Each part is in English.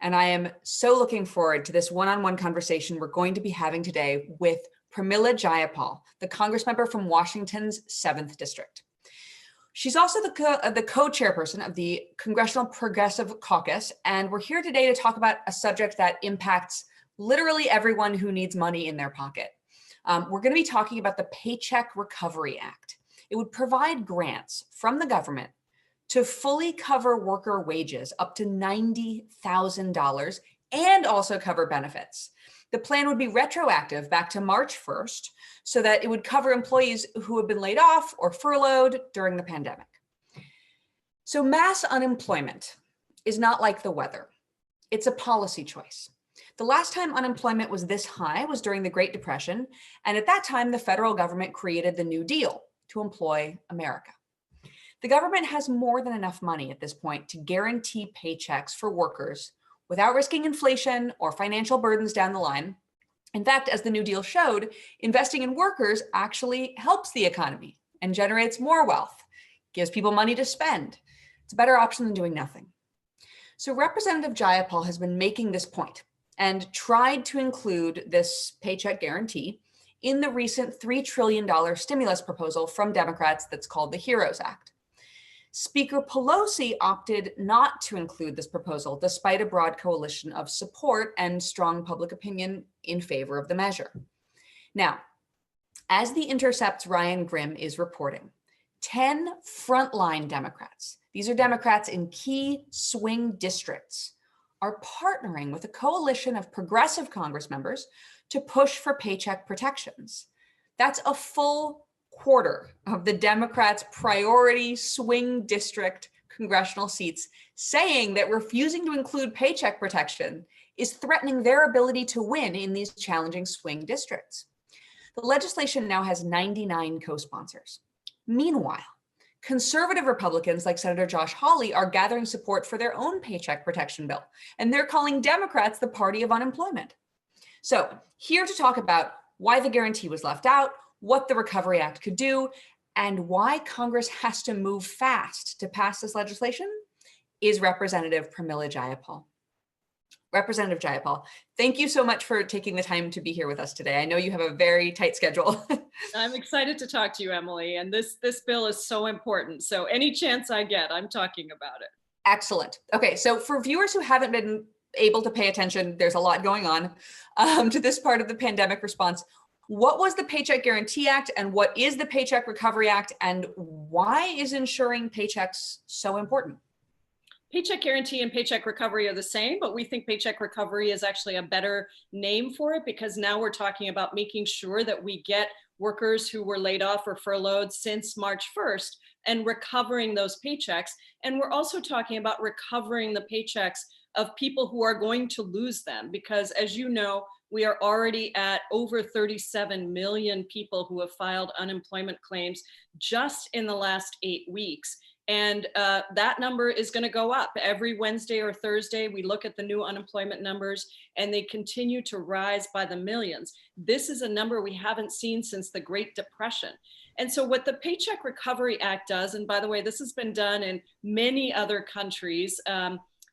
and I am so looking forward to this one-on-one conversation we're going to be having today with Pramila Jayapal, the Congress member from Washington's 7th District. She's also the co-chairperson of the Congressional Progressive Caucus, and we're here today to talk about a subject that impacts literally everyone who needs money in their pocket. We're going to be talking about the Paycheck Recovery Act. It would provide grants from the government to fully cover worker wages up to $90,000 and also cover benefits. The plan would be retroactive back to March 1st so that it would cover employees who have been laid off or furloughed during the pandemic. So mass unemployment is not like the weather. It's a policy choice. The last time unemployment was this high was during the Great Depression, and at that time, the federal government created the New Deal to employ America. The government has more than enough money at this point to guarantee paychecks for workers without risking inflation or financial burdens down the line. In fact, as the New Deal showed, investing in workers actually helps the economy and generates more wealth, gives people money to spend. It's a better option than doing nothing. So Representative Jayapal has been making this point and tried to include this paycheck guarantee in the recent $3 trillion stimulus proposal from Democrats that's called the HEROES Act. Speaker Pelosi opted not to include this proposal, despite a broad coalition of support and strong public opinion in favor of the measure. Now, as The Intercept's Ryan Grimm is reporting, 10 frontline Democrats, these are Democrats in key swing districts, are partnering with a coalition of progressive Congress members to push for paycheck protections. That's a full quarter of the Democrats' priority swing district congressional seats saying that refusing to include paycheck protection is threatening their ability to win in these challenging swing districts. The legislation now has 99 co-sponsors. Meanwhile, conservative Republicans like Senator Josh Hawley are gathering support for their own paycheck protection bill, and they're calling Democrats the party of unemployment. So, here to talk about why the guarantee was left out, what the Recovery Act could do, and why Congress has to move fast to pass this legislation is Representative Pramila Jayapal. Representative Jayapal, thank you so much for taking the time to be here with us today. I know you have a very tight schedule. I'm excited to talk to you, Emily, and this bill is so important. So any chance I get, I'm talking about it. Excellent. Okay, so for viewers who haven't been able to pay attention, there's a lot going on to this part of the pandemic response. What was the Paycheck Guarantee Act and what is the Paycheck Recovery Act and why is ensuring paychecks so important? Paycheck Guarantee and Paycheck Recovery are the same, but we think Paycheck Recovery is actually a better name for it because now we're talking about making sure that we get workers who were laid off or furloughed since March 1st and recovering those paychecks. And we're also talking about recovering the paychecks of people who are going to lose them because, as you know, we are already at over 37 million people who have filed unemployment claims just in the last 8 weeks. And that number is going to go up. Every Wednesday or Thursday, we look at the new unemployment numbers and they continue to rise by the millions. This is a number we haven't seen since the Great Depression. And so what the Paycheck Recovery Act does, and by the way, this has been done in many other countries,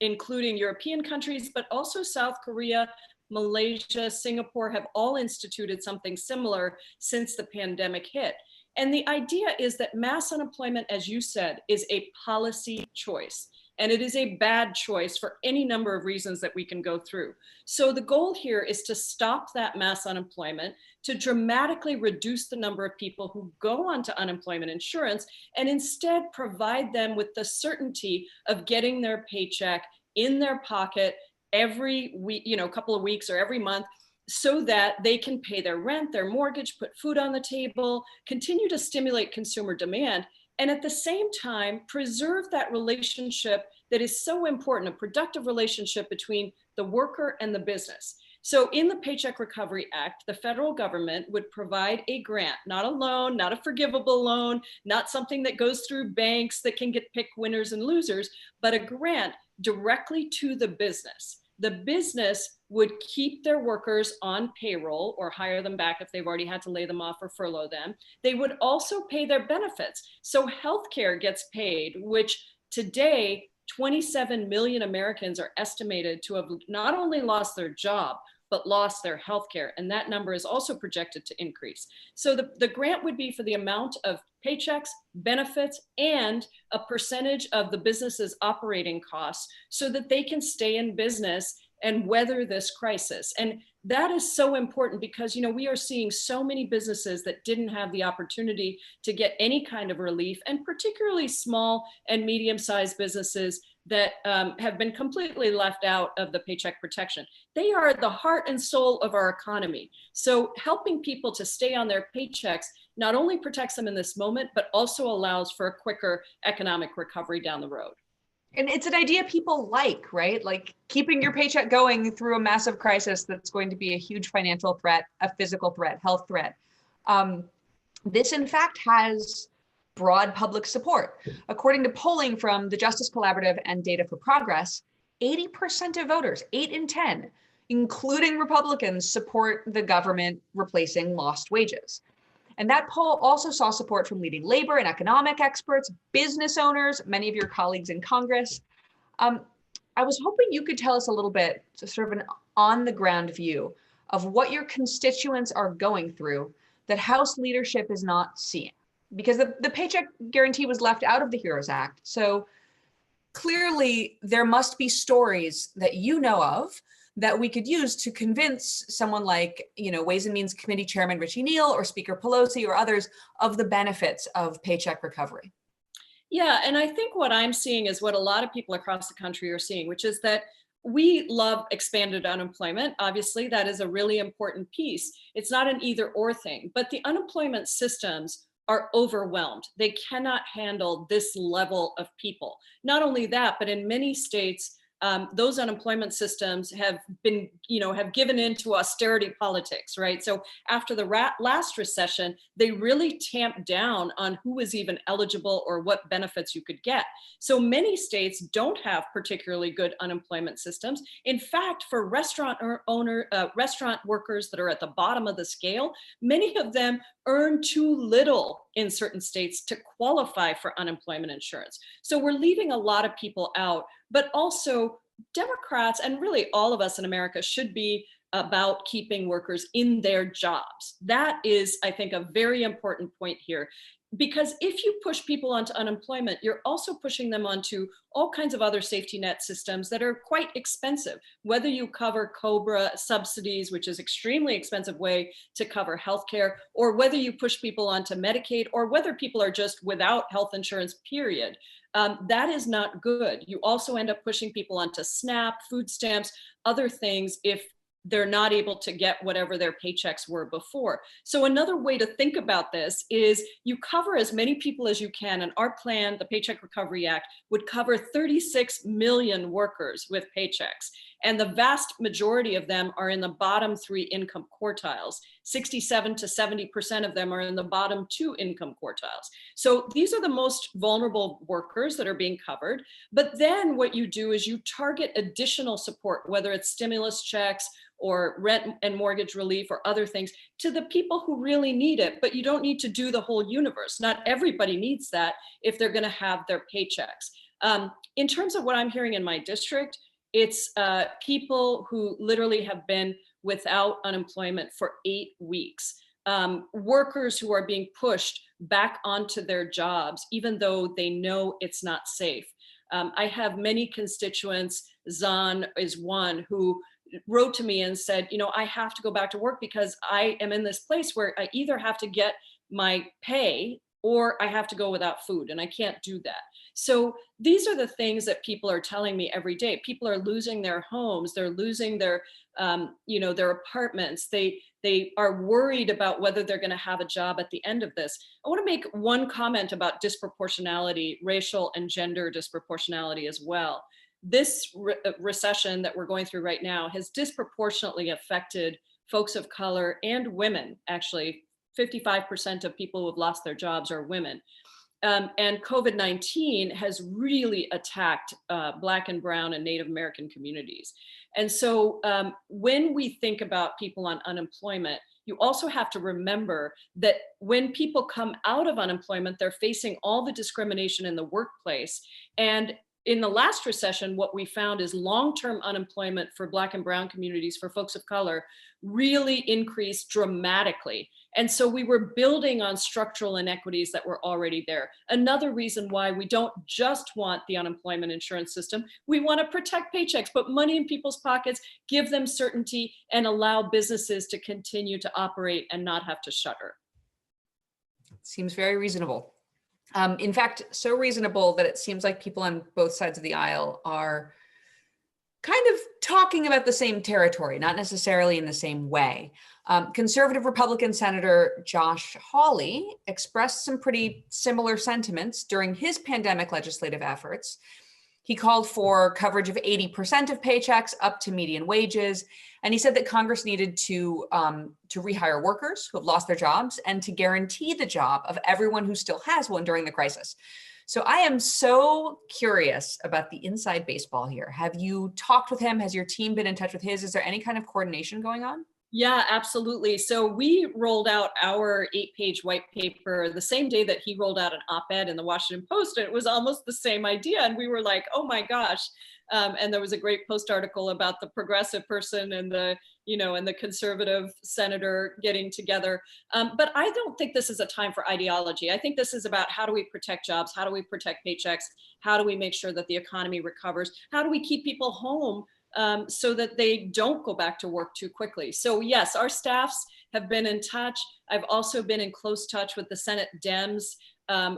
including European countries, but also South Korea, Malaysia, Singapore have all instituted something similar since the pandemic hit. And the idea is that mass unemployment, as you said, is a policy choice. And it is a bad choice for any number of reasons that we can go through. So the goal here is to stop that mass unemployment, to dramatically reduce the number of people who go onto unemployment insurance, and instead provide them with the certainty of getting their paycheck in their pocket every week, couple of weeks or every month, so that they can pay their rent, their mortgage, put food on the table, continue to stimulate consumer demand, and at the same time, preserve that relationship that is so important, a productive relationship between the worker and the business. So in the Paycheck Recovery Act, the federal government would provide a grant, not a loan, not a forgivable loan, not something that goes through banks that can pick winners and losers, but a grant directly to the business. The business would keep their workers on payroll or hire them back if they've already had to lay them off or furlough them. They would also pay their benefits. So healthcare gets paid, which today 27 million Americans are estimated to have not only lost their job, but lost their health care. And that number is also projected to increase. So the grant would be for the amount of paychecks, benefits, and a percentage of the business's operating costs so that they can stay in business and weather this crisis. And that is so important because, we are seeing so many businesses that didn't have the opportunity to get any kind of relief, and particularly small and medium-sized businesses that have been completely left out of the Paycheck Protection. They are the heart and soul of our economy. So helping people to stay on their paychecks not only protects them in this moment, but also allows for a quicker economic recovery down the road. And it's an idea people like, right? Like keeping your paycheck going through a massive crisis that's going to be a huge financial threat, a physical threat, health threat. This, in fact, has broad public support. According to polling from the Justice Collaborative and Data for Progress, 80% of voters, 8 in 10, including Republicans, support the government replacing lost wages. And that poll also saw support from leading labor and economic experts, business owners, many of your colleagues in Congress. I was hoping you could tell us a little bit, sort of an on-the-ground view of what your constituents are going through that House leadership is not seeing. Because the Paycheck Guarantee was left out of the HEROES Act. So clearly there must be stories that you know of that we could use to convince someone like, Ways and Means Committee Chairman Richie Neal or Speaker Pelosi or others of the benefits of paycheck recovery. Yeah, and I think what I'm seeing is what a lot of people across the country are seeing, which is that we love expanded unemployment. Obviously, that is a really important piece. It's not an either or thing, but the unemployment systems are overwhelmed. They cannot handle this level of people. Not only that, but in many states, those unemployment systems have been, have given into austerity politics, right? So after the last recession, they really tamped down on who was even eligible or what benefits you could get. So many states don't have particularly good unemployment systems. In fact, for restaurant workers that are at the bottom of the scale, many of them earn too little in certain states to qualify for unemployment insurance. So we're leaving a lot of people out, but also Democrats and really all of us in America should be about keeping workers in their jobs. That is, I think, a very important point here. Because if you push people onto unemployment, you're also pushing them onto all kinds of other safety net systems that are quite expensive. Whether you cover COBRA subsidies, which is extremely expensive way to cover healthcare, or whether you push people onto Medicaid, or whether people are just without health insurance, period. That is not good. You also end up pushing people onto SNAP, food stamps, other things if they're not able to get whatever their paychecks were before. So another way to think about this is you cover as many people as you can. And our plan, the Paycheck Recovery Act, would cover 36 million workers with paychecks. And the vast majority of them are in the bottom 3 income quartiles. 67 to 70% of them are in the bottom 2 income quartiles. So these are the most vulnerable workers that are being covered. But then what you do is you target additional support, whether it's stimulus checks or rent and mortgage relief or other things, to the people who really need it. But you don't need to do the whole universe. Not everybody needs that if they're going to have their paychecks. In terms of what I'm hearing in my district, it's people who literally have been without unemployment for 8 weeks. Workers who are being pushed back onto their jobs, even though they know it's not safe. I have many constituents, Zan is one, who wrote to me and said, I have to go back to work because I am in this place where I either have to get my pay or I have to go without food, and I can't do that. So these are the things that people are telling me every day. People are losing their homes, they're losing their, their apartments. They are worried about whether they're going to have a job at the end of this. I want to make one comment about disproportionality, racial and gender disproportionality as well. This recession that we're going through right now has disproportionately affected folks of color and women. Actually, 55% of people who have lost their jobs are women. And COVID-19 has really attacked Black and Brown and Native American communities. And so when we think about people on unemployment, you also have to remember that when people come out of unemployment, they're facing all the discrimination in the workplace. And in the last recession, what we found is long-term unemployment for Black and brown communities, for folks of color, really increased dramatically. And so we were building on structural inequities that were already there. Another reason why we don't just want the unemployment insurance system, we want to protect paychecks, put money in people's pockets, give them certainty, and allow businesses to continue to operate and not have to shutter. Seems very reasonable. In fact, so reasonable that it seems like people on both sides of the aisle are kind of talking about the same territory, not necessarily in the same way. Conservative Republican Senator Josh Hawley expressed some pretty similar sentiments during his pandemic legislative efforts. He called for coverage of 80% of paychecks up to median wages. And he said that Congress needed to rehire workers who have lost their jobs and to guarantee the job of everyone who still has one during the crisis. So I am so curious about the inside baseball here. Have you talked with him? Has your team been in touch with his? Is there any kind of coordination going on? Yeah, absolutely. So we rolled out our 8-page white paper the same day that he rolled out an op-ed in the Washington Post. And it was almost the same idea. And we were like, oh my gosh. And there was a great Post article about the progressive person and the, and the conservative senator getting together. But I don't think this is a time for ideology. I think this is about how do we protect jobs? How do we protect paychecks? How do we make sure that the economy recovers? How do we keep people home so that they don't go back to work too quickly? So yes, our staffs have been in touch. I've also been in close touch with the Senate Dems,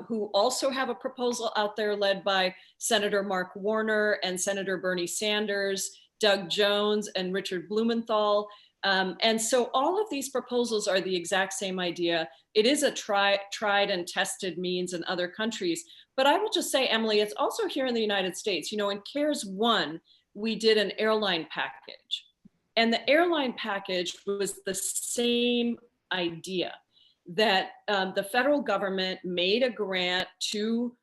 who also have a proposal out there led by Senator Mark Warner and Senator Bernie Sanders, Doug Jones, and Richard Blumenthal. And so all of these proposals are the exact same idea. It is a tried and tested means in other countries. But I will just say, Emily, it's also here in the United States. In CARES 1, we did an airline package. And the airline package was the same idea, that the federal government made a grant to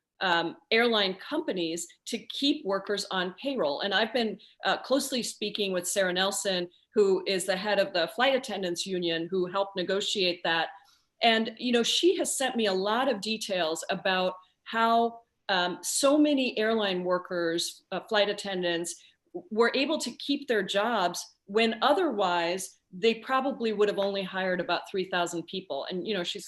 airline companies to keep workers on payroll. And I've been closely speaking with Sarah Nelson, who is the head of the flight attendants union, who helped negotiate that. And she has sent me a lot of details about how so many airline workers, flight attendants, were able to keep their jobs when otherwise they probably would have only hired about 3,000 people. And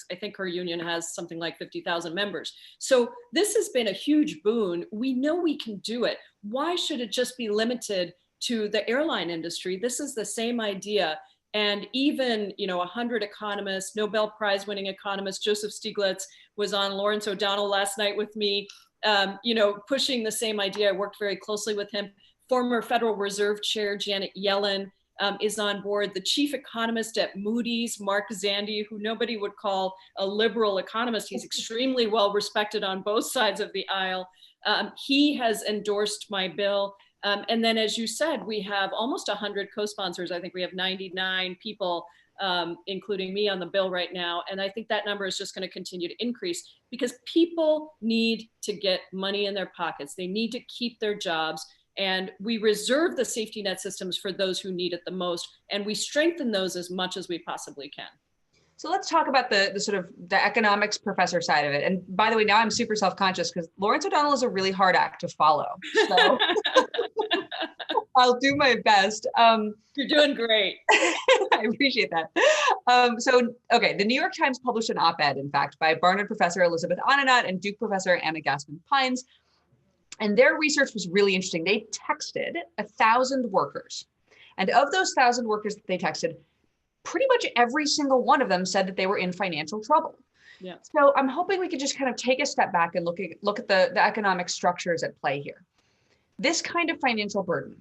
I think her union has something like 50,000 members. So this has been a huge boon. We know we can do it. Why should it just be limited to the airline industry? This is the same idea. And even 100 economists, Nobel Prize winning economist Joseph Stiglitz was on Lawrence O'Donnell last night with me, pushing the same idea. I worked very closely with him. Former Federal Reserve Chair Janet Yellen is on board. The chief economist at Moody's, Mark Zandi, who nobody would call a liberal economist. He's extremely well respected on both sides of the aisle. He has endorsed my bill. And then, as you said, we have almost 100 co-sponsors. I think we have 99 people, including me, on the bill right now. And I think that number is just going to continue to increase because people need to get money in their pockets. They need to keep their jobs. And we reserve the safety net systems for those who need it the most. And we strengthen those as much as we possibly can. So let's talk about the sort of the economics professor side of it. And by the way, now I'm super self-conscious because Lawrence O'Donnell is a really hard act to follow. So I'll do my best. You're doing great. I appreciate that. The New York Times published an op-ed, in fact, by Barnard professor Elizabeth Onanat and Duke professor Anna Gassman-Pines. And their research was really interesting. They texted 1,000 workers. And of those 1,000 workers that they texted, pretty much every single one of them said that they were in financial trouble. Yeah. So I'm hoping we could just kind of take a step back and look at the economic structures at play here. This kind of financial burden,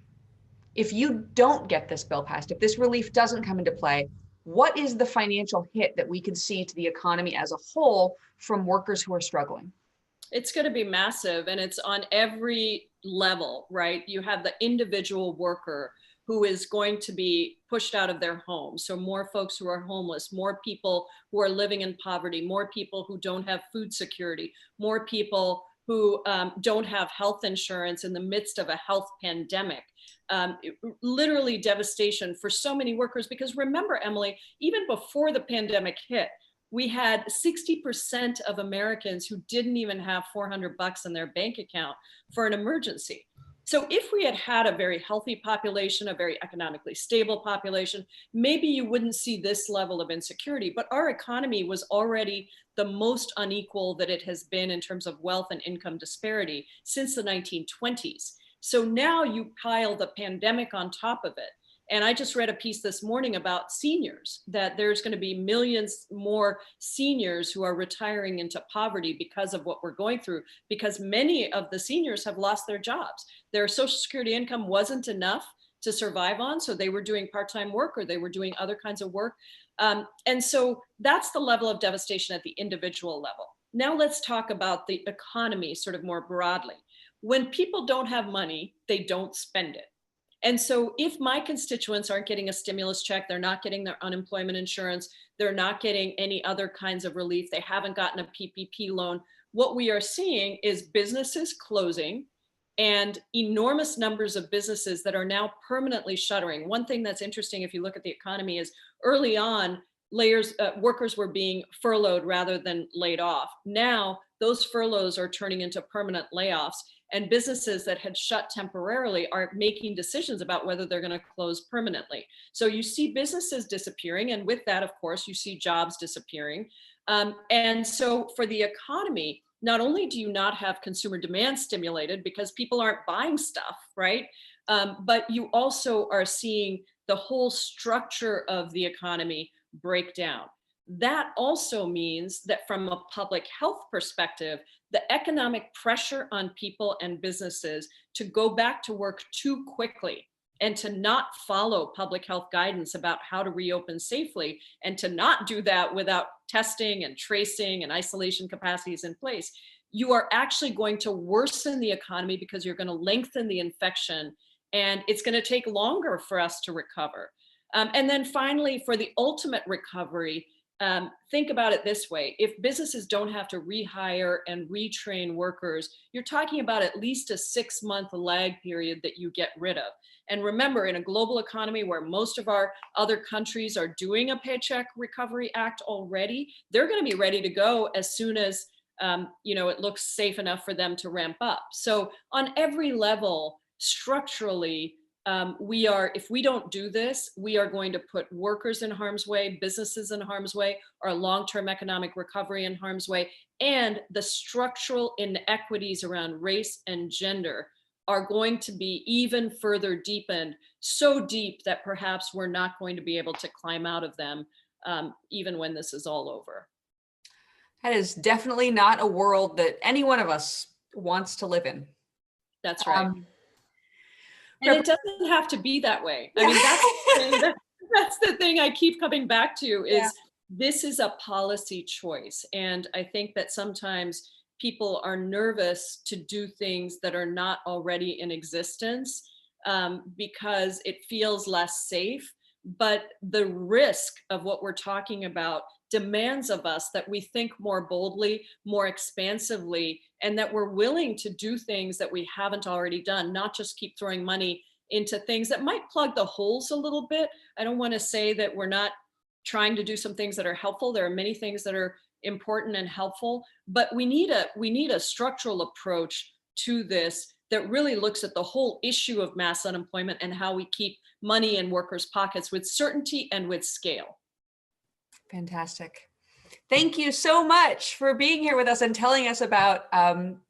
if you don't get this bill passed, if this relief doesn't come into play, what is the financial hit that we could see to the economy as a whole from workers who are struggling? It's going to be massive, and it's on every level, right? You have the individual worker who is going to be pushed out of their home. So more folks who are homeless, more people who are living in poverty, more people who don't have food security, more people who don't have health insurance in the midst of a health pandemic. Literally devastation for so many workers, because remember, Emily, even before the pandemic hit, we had 60% of Americans who didn't even have $400 in their bank account for an emergency. So if we had had a very healthy population, a very economically stable population, maybe you wouldn't see this level of insecurity. But our economy was already the most unequal that it has been in terms of wealth and income disparity since the 1920s. So now you pile the pandemic on top of it. And I just read a piece this morning about seniors, that there's going to be millions more seniors who are retiring into poverty because of what we're going through, because many of the seniors have lost their jobs. Their Social Security income wasn't enough to survive on, so they were doing part-time work or they were doing other kinds of work. And so that's the level of devastation at the individual level. Now let's talk about the economy sort of more broadly. When people don't have money, they don't spend it. And so if my constituents aren't getting a stimulus check, they're not getting their unemployment insurance, they're not getting any other kinds of relief, they haven't gotten a PPP loan, what we are seeing is businesses closing and enormous numbers of businesses that are now permanently shuttering. One thing that's interesting, if you look at the economy, is early on, workers were being furloughed rather than laid off. Now, those furloughs are turning into permanent layoffs, and businesses that had shut temporarily are making decisions about whether they're going to close permanently. So you see businesses disappearing, and with that, of course, you see jobs disappearing. And so for the economy, not only do you not have consumer demand stimulated because people aren't buying stuff, right? But you also are seeing the whole structure of the economy break down. That also means that from a public health perspective, the economic pressure on people and businesses to go back to work too quickly and to not follow public health guidance about how to reopen safely, and to not do that without testing and tracing and isolation capacities in place, you are actually going to worsen the economy because you're going to lengthen the infection, and it's going to take longer for us to recover. And then finally, for the ultimate recovery, think about it this way. If businesses don't have to rehire and retrain workers, you're talking about at least a 6-month lag period that you get rid of. And remember, in a global economy where most of our other countries are doing a Paycheck Recovery Act already, they're going to be ready to go as soon as it looks safe enough for them to ramp up. So on every level, structurally, if we don't do this, we are going to put workers in harm's way, businesses in harm's way, our long-term economic recovery in harm's way, and the structural inequities around race and gender are going to be even further deepened, so deep that perhaps we're not going to be able to climb out of them, even when this is all over. That is definitely not a world that any one of us wants to live in. That's right. And it doesn't have to be that way. I mean, that's the thing I keep coming back to is this is a policy choice. And I think that sometimes people are nervous to do things that are not already in existence because it feels less safe. But the risk of what we're talking about demands of us that we think more boldly, more expansively, and that we're willing to do things that we haven't already done, not just keep throwing money into things that might plug the holes a little bit. I don't want to say that we're not trying to do some things that are helpful. There are many things that are important and helpful, but we need a structural approach to this that really looks at the whole issue of mass unemployment and how we keep money in workers' pockets with certainty and with scale. Fantastic. Thank you so much for being here with us and telling us about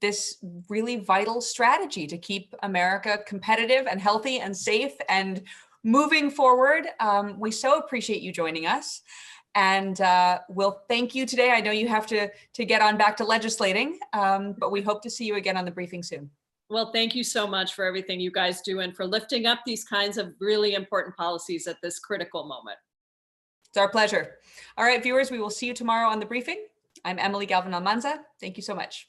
this really vital strategy to keep America competitive and healthy and safe and moving forward. We so appreciate you joining us. And we'll thank you today. I know you have to get on back to legislating, but we hope to see you again on the briefing soon. Well, thank you so much for everything you guys do and for lifting up these kinds of really important policies at this critical moment. It's our pleasure. All right, viewers, we will see you tomorrow on the briefing. I'm Emily Galvan Almanza. Thank you so much.